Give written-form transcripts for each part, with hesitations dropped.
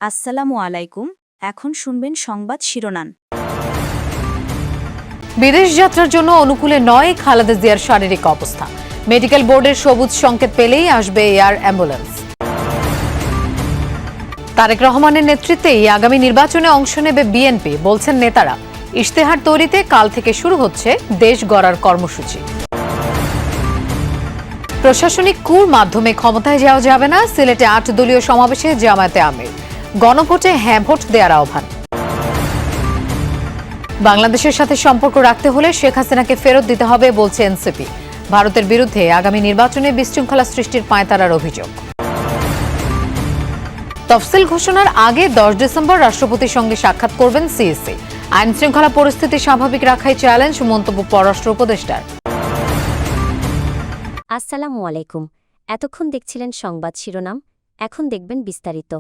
আসসালামু আলাইকুম। এখন শুনবেন সংবাদ শিরোনাম। বিদেশ যাত্রার জন্য অনুকূলে নয় খালেদা জিয়ার শারীরিক অবস্থা। মেডিকেল বোর্ডের সবুজ সংকেত পেলেই আসবে এয়ার অ্যাম্বুলেন্স। তারেক রহমানের নেতৃত্বেই আগামী নির্বাচনে অংশ নেবে বিএনপি, বলছেন নেতারা। ইশতেহার তৈরিতে কাল থেকে শুরু হচ্ছে দেশ গড়ার কর্মসূচি। প্রশাসনিক কুর মাধ্যমে ক্ষমতায় যাওয়া যাবে না, সিলেটে ৮ দলীয় সমাবেশে জামায়াতে আমির। গণভোটে হ্যাঁ ভোট দেওয়ার আহ্বান। বাংলাদেশের সাথে সম্পর্ক রাখতে হলে শেখ হাসিনাকে ফেরত দিতে হবে, বলছে এনসিপি। ভারতের বিরুদ্ধে আগামী নির্বাচনে বিশৃঙ্খলা সৃষ্টির পাঁয়তারার অভিযোগ। তফসিল ঘোষণার আগে ১০ ডিসেম্বর রাষ্ট্রপতির সঙ্গে সাক্ষাৎ করবেন সিইসি। আইন শৃঙ্খলা পরিস্থিতি স্বাভাবিক রাখাই চ্যালেঞ্জ, মন্তব্য পররাষ্ট্র উপদেষ্টার। আসসালামু আলাইকুম। এতক্ষণ দেখছিলেন সংবাদ শিরোনাম, এখন দেখবেন বিস্তারিত।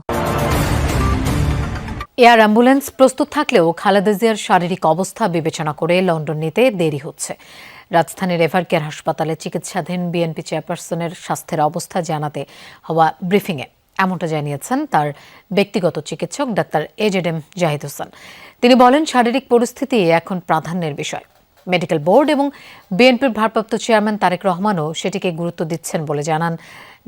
এয়ার অ্যাম্বুলেন্স প্রস্তুত থাকলেও খালেদা জিয়ার শারীরিক অবস্থা বিবেচনা করে লন্ডন নিতে দেরি হচ্ছে। রাজধানীর এভারকেয়ার হাসপাতালে চিকিৎসাধীন বিএনপি চেয়ারপারসনের স্বাস্থ্যের অবস্থা জানাতে হওয়া ব্রিফিংয়ে এমনটা জানিয়েছেন তার ব্যক্তিগত চিকিৎসক ডাক্তার এজেডএম জাহিদ হোসেন। তিনি বলেন, শারীরিক পরিস্থিতি এখন প্রাধান্যের বিষয়। মেডিকেল বোর্ড এবং বিএনপির ভারপ্রাপ্ত চেয়ারম্যান তারেক রহমানও সেটিকে গুরুত্ব দিচ্ছেন বলে জানান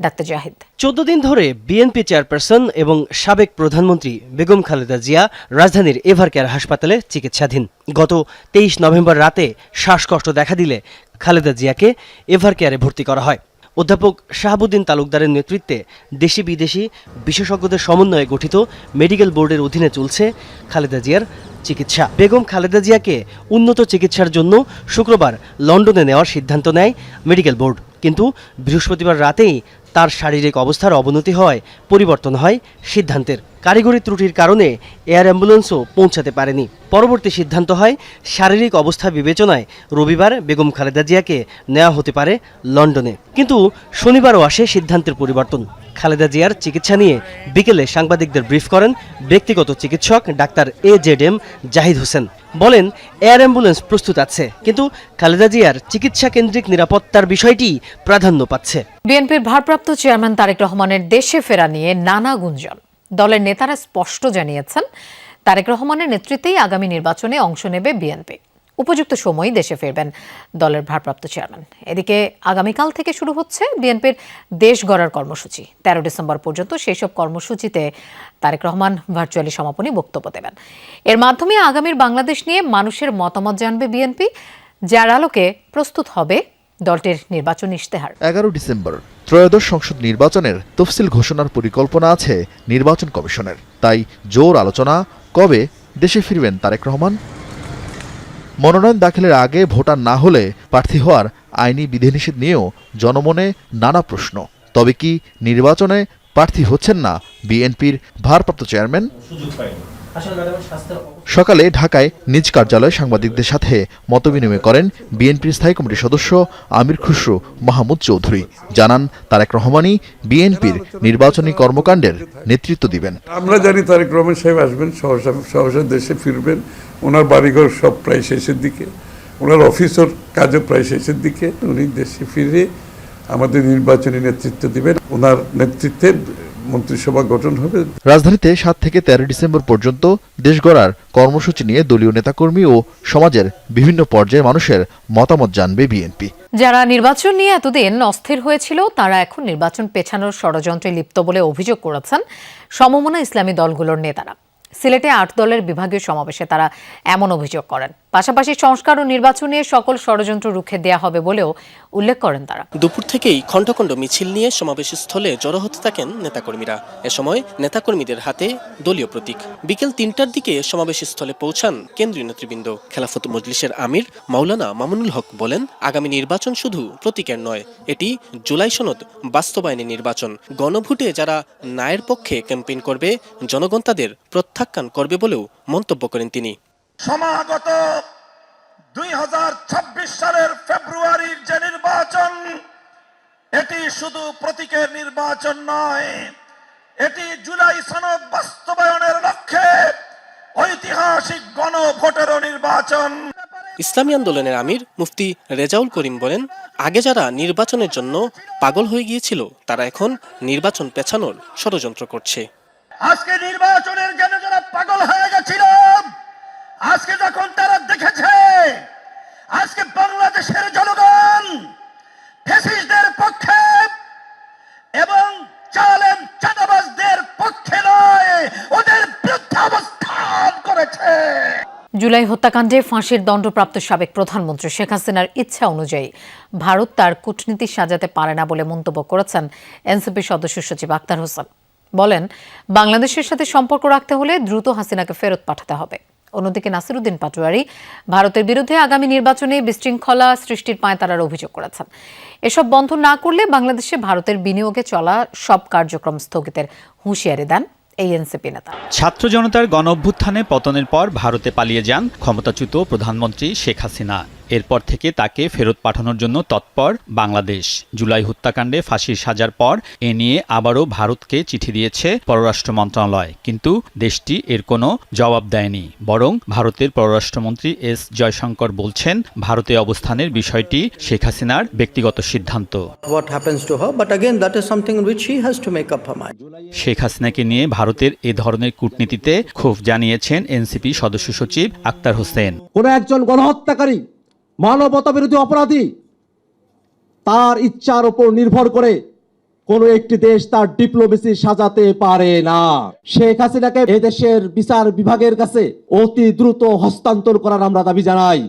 ডাক্তার জাহিদ। 14 দিন ধরে বিএনপি চেয়ারপারসন এবং সাবেক প্রধানমন্ত্রী বেগম খালেদা জিয়া রাজধানীর এভারকেয়ার হাসপাতালে চিকিৎসাধীন। গত 23 নভেম্বর রাতে শ্বাসকষ্ট দেখা দিলে খালেদা জিয়াকে এভারকেয়ারে ভর্তি করা হয়। অধ্যাপক শাহাবুদ্দিন তালুকদারের নেতৃত্বে দেশি বিদেশি বিশেষজ্ঞদের সমন্বয়ে গঠিত মেডিকেল বোর্ডের অধীনে চলছে খালেদা জিয়ার চিকিৎসা। বেগম খালেদা জিয়াকে উন্নত চিকিৎসার জন্য শুক্রবার লন্ডনে নেওয়ার সিদ্ধান্ত নেয় মেডিকেল বোর্ড, কিন্তু বৃহস্পতিবার রাতেই তার শারীরিক অবস্থার অবনতি হওয়ায় পরিবর্তন হয় সিদ্ধান্তের। কারিগরি ত্রুটির কারণে এয়ার অ্যাম্বুলেন্সও পৌঁছাতে পারেনি। পরবর্তী সিদ্ধান্ত হয় শারীরিক অবস্থা বিবেচনায় রবিবার বেগম খালেদা জিয়াকে নেওয়া হতে পারে লন্ডনে, কিন্তু শনিবারও আসে সিদ্ধান্তের পরিবর্তন। খালেদা জিয়ার চিকিৎসা নিয়ে বিকেলে সাংবাদিকদের ব্রিফ করেন ব্যক্তিগত চিকিৎসক ডাক্তার এজেডএম জাহিদ হোসেন। বলেন, এয়ার অ্যাম্বুলেন্স প্রস্তুত আছে, কিন্তু খালেদা জিয়ার চিকিৎসা কেন্দ্রিক নিরাপত্তার বিষয়টি প্রাধান্য পাচ্ছে। বিএনপির ভারপ্রাপ্ত চেয়ারম্যান তারেক রহমানের দেশে ফেরা নিয়ে নানা গুঞ্জন। দলের নেতারা স্পষ্ট জানিয়েছেন, তারেক রহমানের নেতৃত্বেই আগামী নির্বাচনে অংশ নেবে বিএনপি। উপযুক্ত সময়ই দেশে ফিরবেন দলের ভারপ্রাপ্ত চেয়ারম্যান। এদিকে আগামীকাল থেকে শুরু হচ্ছে বিএনপির দেশ গড়ার কর্মসূচি। 13 ডিসেম্বর পর্যন্ত সেই সব কর্মসূচিতে তারেক রহমান ভার্চুয়ালি সমাপনী বক্তব্য দেবেন। এর মাধ্যমে আগামীর বাংলাদেশ নিয়ে মানুষের মতামত জানবে বিএনপি, যার আলোকে প্রস্তুত হবে দলটির নির্বাচনী ইশতেহার। 11 ডিসেম্বর ত্রয়োদশ সংসদ নির্বাচনের তফসিল ঘোষণার পরিকল্পনা আছে নির্বাচন কমিশনের। তাই জোর আলোচনা, কবে দেশে ফিরবেন তারেক রহমান। মনোনয়ন দাখিলের আগে ভোটার না হলে প্রার্থী হওয়ার আইনি বিধিনিষেধ নিয়েও জনমনে নানা প্রশ্ন। তবে কি নির্বাচনে প্রার্থী হচ্ছেন না বিএনপির ভারপ্রাপ্ত চেয়ারম্যান? সকালে ঢাকায় নিজ কার্যালয়ে সাংবাদিকদের সাথে মতবিনিময় করেন বিএনপির স্থায়ী কমিটির সদস্য আমির খুসরো মাহমুদ চৌধুরী। জানান, তারেক রহমানই বিএনপির নির্বাচনী কর্মকাণ্ডের নেতৃত্ব দিবেন। আমরা জানি তারেক রহমান সাহেব আসবেন, সহসা দেশে ফিরবেন। ওনার বাড়িঘর সব প্রায় শেষের দিকে, ওনার অফিসের কাজও প্রায় শেষের দিকে। উনি দেশে ফিরে আমাদের নির্বাচনী নেতৃত্ব দিবেন। ওনার নেতৃত্বে মন্ত্রিসভা গঠন হবে। রাজধানীতে 7 থেকে 13 ডিসেম্বর পর্যন্ত দেশ গড়ার কর্মসূচি নিয়ে দলীয় নেতাকর্মী ও সমাজের বিভিন্ন পর্যায়ের মানুষের মতামত জানবে বিএনপি। যারা নির্বাচন নিয়ে এতদিন অস্থির হয়েছিল, তারা এখন নির্বাচন পেছানোর ষড়যন্ত্রে লিপ্ত বলে অভিযোগ করেছেন সমমনা ইসলামী দলগুলোর নেতারা। সিলেটে 8 দলের বিভাগীয় সমাবেশে তারা এমন অভিযোগ করেন। পাশাপাশি সংস্কার ও নির্বাচন নিয়ে সকল ষড়যন্ত্র রুখে দেয়া হবে বলেও উল্লেখ করেন তারা। দুপুর থেকেই খণ্ড খণ্ড মিছিল নিয়ে সমাবেশ স্থলে জড়ো হতে থাকেন নেতাকর্মীরা। এ সময় নেতাকর্মীদের হাতে দলীয় প্রতীক। বিকেল 3টার দিকে সমাবেশ স্থলে পৌঁছান কেন্দ্রীয় নেতৃবৃন্দ। খেলাফত মজলিসের আমির মাওলানা মামুনুল হক বলেন, আগামী নির্বাচন শুধু প্রতীকের নয়, এটি জুলাই সনদ বাস্তবায়নের নির্বাচন। গণভোটে যারা ন্যায়ের পক্ষে ক্যাম্পেইন করবে, জনগণ তাদের প্রত্যাখ্যান করবে বলেও মন্তব্য করেন তিনি। সমাগত 2026 সালের ফেব্রুয়ারির যে নির্বাচন, এটি শুধু প্রতীকের নির্বাচন নয়, এটি জুলাই সনদ বাস্তবায়নের লক্ষ্যে ঐতিহাসিক গণভোটেরও নির্বাচন। ইসলামী আন্দোলনের আমির মুফতি রেজাউল করিম বলেন, আগে যারা নির্বাচনের জন্য পাগল হয়ে গিয়েছিল, তারা এখন নির্বাচন পেছানোর ষড়যন্ত্র করছে। আজকে নির্বাচনের জন্য যারা পাগল হয়ে গেছিল, আজকে যখন তারা দেখেছে আজকে বাংলাদেশের জনগণ ফ্যাসিস্টদের পক্ষে এবং চালেম চাঁদাবাজদের পক্ষে নয়, ওদের বিরুদ্ধে অবস্থান করেছে। জুলাই হত্যাকাণ্ডে ফাঁসির দণ্ডপ্রাপ্ত সাবেক প্রধানমন্ত্রী শেখ হাসিনার ইচ্ছা অনুযায়ী ভারত তার কূটনীতি সাজাতে পারে না বলে মন্তব্য করেছেন এনসিপি সদস্য সচিব আক্তার হোসেন। বলেন, বাংলাদেশের সাথে সম্পর্ক রাখতে হলে দ্রুত হাসিনাকে ফেরত পাঠাতে হবে। অন্যদিকে নাসিরুদ্দিন পাটোয়ারি ভারতের বিরুদ্ধে আগামী নির্বাচনে বিশৃঙ্খলা সৃষ্টির পাঁয়তারার অভিযোগ করেছেন। এসব বন্ধ না করলে বাংলাদেশে ভারতের বিনিয়োগে চলা সব কার্যক্রম স্থগিতের হুঁশিয়ারি দেন এই এনসিপি নেতা। ছাত্র জনতার গণ অভ্যুত্থানে পতনের পর ভারতে পালিয়ে যান ক্ষমতাচ্যুত প্রধানমন্ত্রী শেখ হাসিনা। এরপর থেকে তাকে ফেরত পাঠানোর জন্য তৎপর বাংলাদেশ। জুলাই হত্যাকাণ্ডে ফাঁসির সাজার পর এ নিয়ে আবারও ভারতকে চিঠি দিয়েছে পররাষ্ট্র মন্ত্রণালয়, কিন্তু দেশটি এর কোনো জবাব দেয়নি। বরং ভারতের পররাষ্ট্রমন্ত্রী এস জয়শঙ্কর বলছেন, ভারতে অবস্থানের বিষয়টি শেখ হাসিনার ব্যক্তিগত সিদ্ধান্ত। শেখ হাসিনাকে নিয়ে ভারতের এ ধরনের কূটনীতিতে ক্ষোভ জানিয়েছেন এনসিপি সদস্য সচিব আক্তার হোসেন। কোন একজন গণহত্যাকারী, মানবতা বিরোধী অপরাধী, তার ইচ্ছার উপর নির্ভর করে কোন একটি দেশ তার ডিপ্লোমেসি সাজাতে পারে না। শেখ হাসিনাকে এদেশের বিচার বিভাগের কাছে অতি দ্রুত হস্তান্তর করার আমরা দাবি জানাই।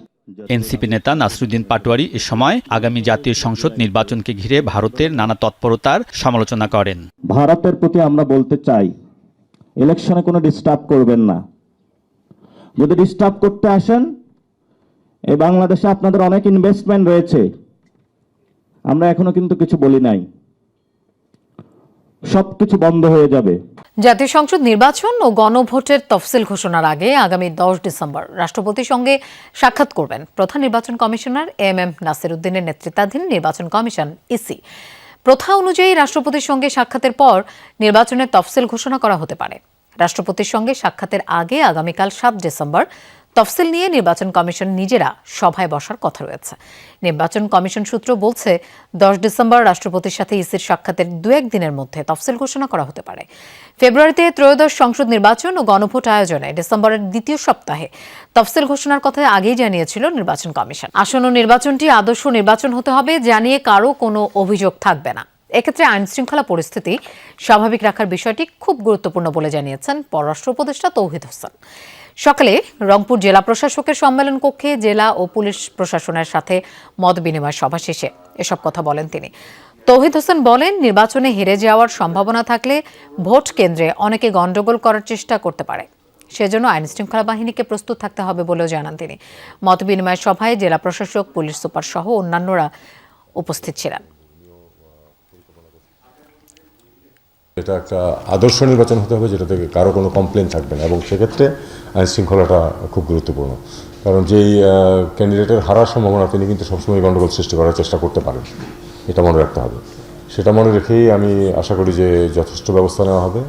এনসিপি নেতা নাসিরুদ্দিন পাটোয়ারি এ সময় আগামী জাতীয় সংসদ নির্বাচনকে ঘিরে ভারতের নানা তৎপরতার সমালোচনা করেন। ভারতের প্রতি আমরা বলতে চাই, ইলেকশনে কোনো ডিস্টার্ব করবেন না। যদি ডিস্টার্ব করতে আসেন, এই বাংলাদেশে আপনাদের অনেক ইনভেস্টমেন্ট রয়েছে, আমরা এখনো কিন্তু কিছু বলি নাই, সবকিছু বন্ধ হয়ে যাবে। জাতীয় সংসদ নির্বাচন ও গণভোটের তফসিল ঘোষণার আগে আগামী 10 ডিসেম্বর রাষ্ট্রপতির সঙ্গে সাক্ষাৎ করবেন প্রধান নির্বাচন কমিশনার এম নাসিরুদ্দিনের নেতৃত্বাধীন নির্বাচন কমিশন ইসি। প্রথা অনুযায়ী রাষ্ট্রপতির সঙ্গে সাক্ষাতের পর নির্বাচনের তফসিল ঘোষণা করা হতে পারে। রাষ্ট্রপতির সঙ্গে সাক্ষাতের আগে আগামীকাল 7 ডিসেম্বর তফসিল নিয়ে নির্বাচন কমিশন নিজেরা সভায় বসার কথা রয়েছে। নির্বাচন কমিশন সূত্র বলছে, 10 ডিসেম্বর রাষ্ট্রপতির সাথে ইসির সাক্ষাতের 2-1 দিনের মধ্যে তফসিল ঘোষণা করা হতে পারে। ফেব্রুয়ারিতে ত্রয়োদশ সংসদ নির্বাচন ও গণভোট আয়োজনে ডিসেম্বরের দ্বিতীয় সপ্তাহে তফসিল ঘোষণার কথা আগেই জানিয়েছিল নির্বাচন কমিশন। আসন্ন নির্বাচনটি আদর্শ নির্বাচন হতে হবে, জানিয়ে কারো কোনো অভিযোগ থাকবে না। এক্ষেত্রে আইন শৃঙ্খলা পরিস্থিতি স্বাভাবিক রাখার বিষয়টি খুব গুরুত্বপূর্ণ বলে জানিয়েছেন পররাষ্ট্র উপদেষ্টা তৌহিদ হোসেন। সকালে রংপুর জেলা প্রশাসকের সম্মেলন কক্ষে জেলা ও পুলিশ প্রশাসনের সাথে মত বিনিময় সভা শেষে এসব কথা বলেন তিনি। তৌহিদ হোসেন বলেন, নির্বাচনে হেরে যাওয়ার সম্ভাবনা থাকলে ভোট কেন্দ্রে অনেকে গণ্ডগোল করার চেষ্টা করতে পারে, সেজন্য আইন শৃঙ্খলা বাহিনীকে প্রস্তুত থাকতে হবে বলেও জানান তিনি। মত বিনিময় সভায় জেলা প্রশাসক, পুলিশ সুপার সহ অন্যান্যরা উপস্থিত ছিলেন। এটা একটা আদর্শ নির্বাচন হতে হবে, যেটা থেকে কারো কোনো কমপ্লেন থাকবে না, এবং সেক্ষেত্রে আইন শৃঙ্খলাটা খুব গুরুত্বপূর্ণ। কারণ যেই ক্যান্ডিডেটের হারার সম্ভাবনা, তিনি কিন্তু সবসময় গণ্ডগোল সৃষ্টি করার চেষ্টা করতে পারেন, এটা মনে রাখতে হবে। সেটা মনে রেখেই আমি আশা করি যে যথেষ্ট ব্যবস্থা নেওয়া হবে